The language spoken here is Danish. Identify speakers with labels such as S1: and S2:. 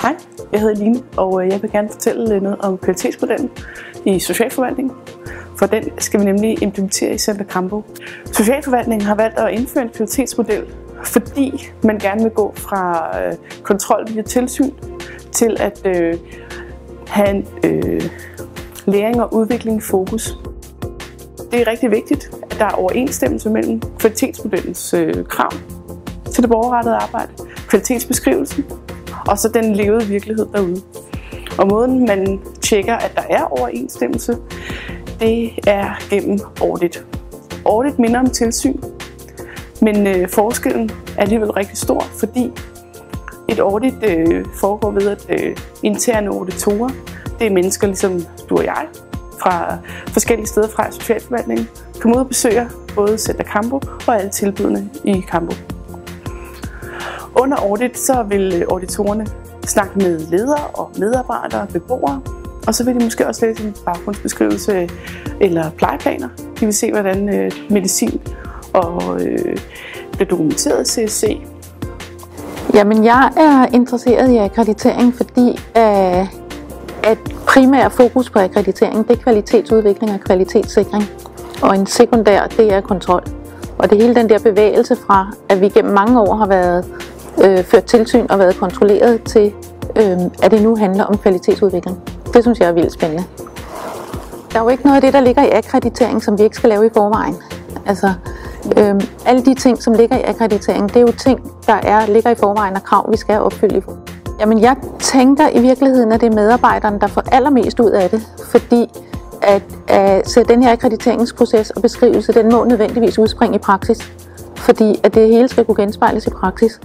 S1: Hej, jeg hedder Line, og jeg vil gerne fortælle noget om kvalitetsmodellen i socialforvaltningen. For den skal vi nemlig implementere i Center Campo. Socialforvaltningen har valgt at indføre en kvalitetsmodel, fordi man gerne vil gå fra kontrol via tilsyn til at have læring og udvikling i fokus. Det er rigtig vigtigt, at der er overensstemmelse mellem kvalitetsmodellens krav til det borgerrettede arbejde, kvalitetsbeskrivelsen og så den levede virkelighed derude. Og måden man tjekker, at der er overensstemmelse, det er gennem audit. Audit minder om tilsyn, men forskellen er alligevel rigtig stor, fordi et audit foregår ved, at interne auditorer, det er mennesker ligesom du og jeg, fra forskellige steder fra i socialforvaltningen, kommer ud og besøger både Center Campo og alle tilbudene i Campo. Under audit så vil auditorerne snakke med ledere og medarbejdere og beboere, og så vil de måske også læse en baggrundsbeskrivelse eller plejeplaner. De vil se, hvordan medicin og bliver dokumenteret i CSC.
S2: Jamen, jeg er interesseret i akkreditering, fordi at primær fokus på akkreditering, det er kvalitetsudvikling og kvalitetssikring. Og en sekundær, det er kontrol. Og det er hele den der bevægelse fra, at vi gennem mange år har været ført tilsyn og været kontrolleret til, at det nu handler om kvalitetsudvikling. Det synes jeg er vildt spændende. Der er jo ikke noget af det, der ligger i akkreditering, som vi ikke skal lave i forvejen. Altså, alle de ting, som ligger i akkreditering, det er jo ting, der ligger i forvejen og krav, vi skal opfylde. Jamen, jeg tænker i virkeligheden, at det er medarbejderne, der får allermest ud af det, fordi så den her akkrediteringsproces og beskrivelse, den må nødvendigvis udspringe i praksis, fordi at det hele skal kunne genspejles i praksis.